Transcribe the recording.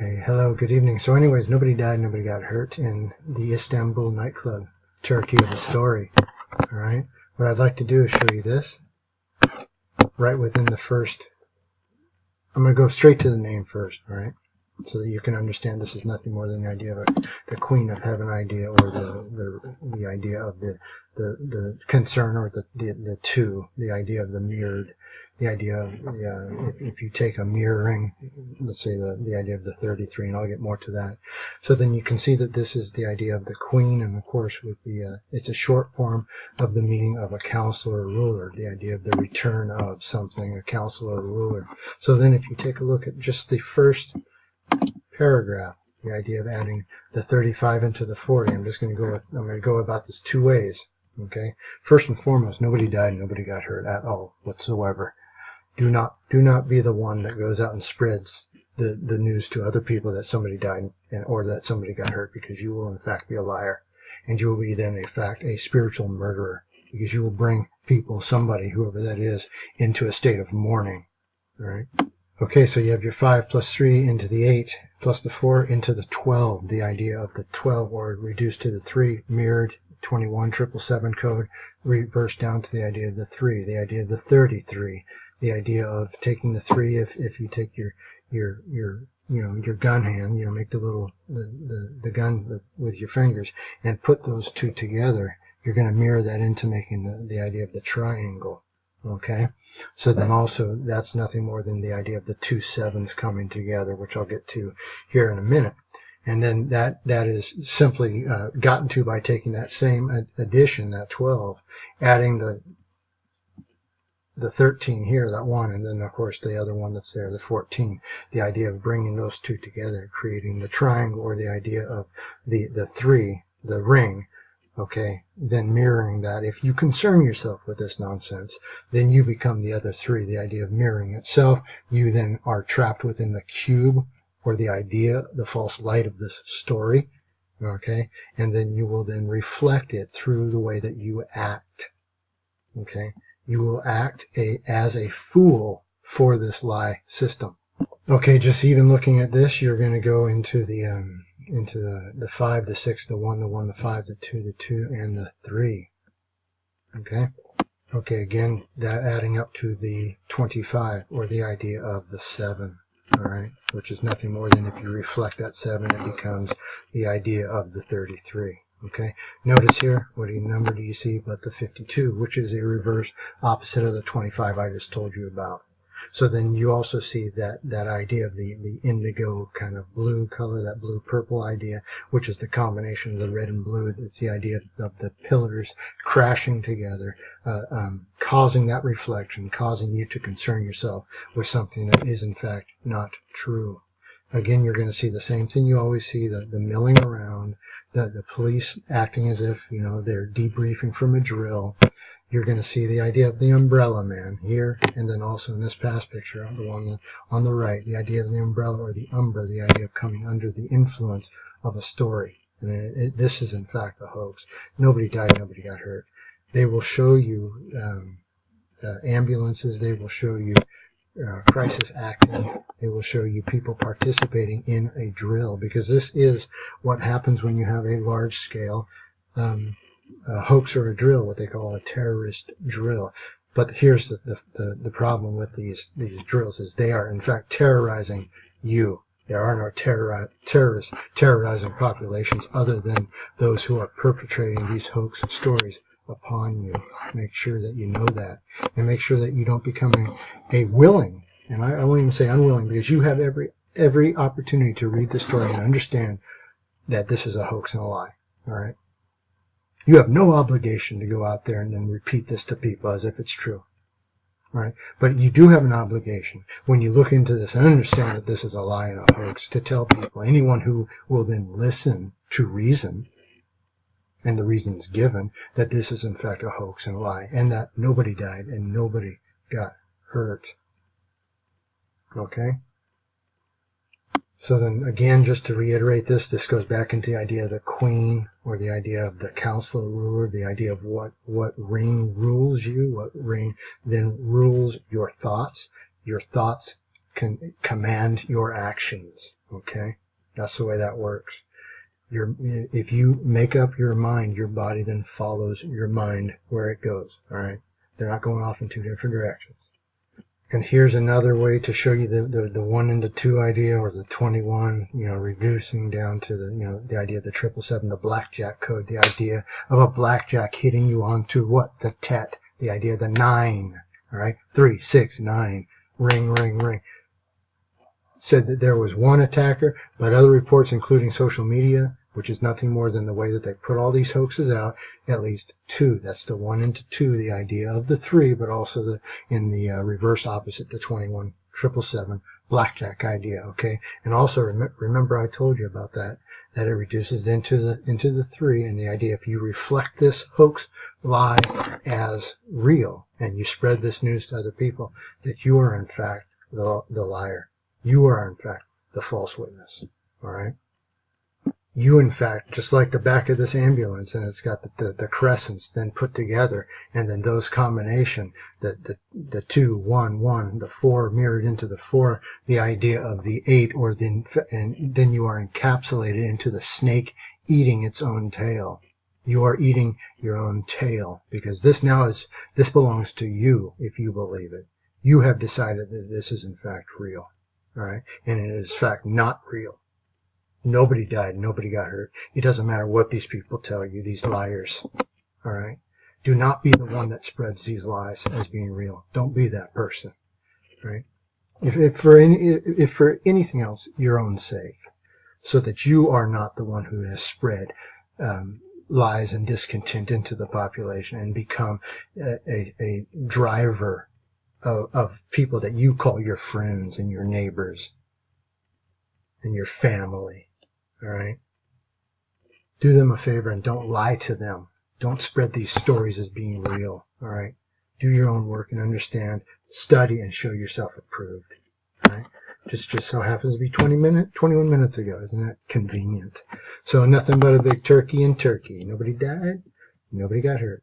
Hey, hello, good evening. So anyways, nobody died, nobody got hurt in the Istanbul nightclub. Turkey of the story. Alright? What I'd like to do is show you this. Right within the first. I'm going to go straight to the name first, alright? So that you can understand this is nothing more than the idea of the Queen of Heaven idea, or the idea of the concern, or the two, the idea of the mirrored, the idea of if you take a mirroring, let's say the idea of the 33, and I'll get more to that. So then you can see that this is the idea of the Queen, and of course with it's a short form of the meaning of a counselor or ruler, the idea of the return of something, a counselor or ruler. So then if you take a look at just the first paragraph, the idea of adding the 35 into the 40, I'm going to go about this two ways. Okay, first and foremost, nobody died, nobody got hurt at all whatsoever. Do not be the one that goes out and spreads the news to other people that somebody died or that somebody got hurt, because you will in fact be a liar, and you will be then in fact a spiritual murderer, because you will bring people, somebody, whoever that is, into a state of mourning. All right. Okay, so you have your 5 plus 3 into the 8 plus the 4 into the 12. The idea of the 12, or reduced to the 3, mirrored 21 777 code, reversed down to the idea of the 3, the idea of the 33, the idea of taking the 3 if you take your gun hand, make the little the gun with your fingers and put those two together. You're going to mirror that into making the idea of the triangle. Okay, so then also that's nothing more than the idea of the two sevens coming together, which I'll get to here in a minute. And then that is simply gotten to by taking that same addition, that 12, adding the 13 here, that one, and then of course the other one that's there, the 14. The idea of bringing those two together, creating the triangle, or the idea of the 3, the ring. Okay, then mirroring that. If you concern yourself with this nonsense, then you become the other 3, the idea of mirroring itself. You then are trapped within the cube, or the idea, the false light of this story. Okay, and then you will then reflect it through the way that you act. Okay, you will act as a fool for this lie system. Okay, just even looking at this, you're going to go into the 5, the 6, the 1, the 1, the 5, the 2, the 2, and the 3. Okay, again, that adding up to the 25, or the idea of the 7, all right, which is nothing more than, if you reflect that 7, it becomes the idea of the 33. Okay, notice here, what number do you see but the 52, which is a reverse opposite of the 25 I just told you about. So then you also see that idea of the indigo kind of blue color, that blue-purple idea, which is the combination of the red and blue. It's the idea of the pillars crashing together, causing that reflection, causing you to concern yourself with something that is in fact not true. Again, you're going to see the same thing you always see, the milling around, the police acting as if, they're debriefing from a drill. You're going to see the idea of the umbrella man here, and then also in this past picture, the one on the right, the idea of the umbrella, or the umbra, the idea of coming under the influence of a story. And this is in fact a hoax. Nobody died, nobody got hurt. They will show you ambulances, they will show you crisis acting, they will show you people participating in a drill, because this is what happens when you have a large scale hoax or a drill, what they call a terrorist drill. But here's the problem with these drills, is they are in fact terrorizing you. There are no terrorists terrorizing populations other than those who are perpetrating these hoax stories upon you. Make sure that you know that, and make sure that you don't become a willing, and I won't even say unwilling, because you have every opportunity to read the story and understand that this is a hoax and a lie. All right. You have no obligation to go out there and then repeat this to people as if it's true. All right? But you do have an obligation, when you look into this and understand that this is a lie and a hoax, to tell people, anyone who will then listen to reason, and the reasons given, that this is in fact a hoax and a lie, and that nobody died and nobody got hurt. Okay? So then again, just to reiterate this goes back into the idea of the queen, or the idea of the counselor ruler, the idea of what reign rules you, what reign then rules your thoughts. Your thoughts command your actions. Okay, that's the way that works. If you make up your mind, your body then follows your mind where it goes. All right, they're not going off in two different directions. And here's another way to show you the 1 into 2 idea, or the 21, reducing down to the idea of the 777, the blackjack code, the idea of a blackjack hitting you onto what? The tet, the idea of the 9, all right? 3, 6, 9, ring, ring, ring. Said that there was one attacker, but other reports, including social media, which is nothing more than the way that they put all these hoaxes out, at least 2. That's the 1 into 2, the idea of the 3, but also in the reverse opposite, the 21, 777, blackjack idea, okay? And also remember I told you about that it reduces into the 3, and the idea if you reflect this hoax lie as real, and you spread this news to other people, that you are in fact the liar. You are in fact the false witness, all right? You, in fact, just like the back of this ambulance, and it's got the crescents then put together, and then those combination, the 2, 1, 1, the 4 mirrored into the 4, the idea of the 8, and then you are encapsulated into the snake eating its own tail. You are eating your own tail, because this belongs to you if you believe it. You have decided that this is in fact real, all right, and it is in fact not real. Nobody died. Nobody got hurt. It doesn't matter what these people tell you, these liars. All right? Do not be the one that spreads these lies as being real. Don't be that person. Right? If for anything else, your own sake, so that you are not the one who has spread lies and discontent into the population and become a driver of people that you call your friends and your neighbors and your family. All right? Do them a favor and don't lie to them. Don't spread these stories as being real. All right? Do your own work and understand, study, and show yourself approved. All right? Just so happens to be 21 minutes ago. Isn't that convenient? So nothing but a big turkey in Turkey. Nobody died. Nobody got hurt.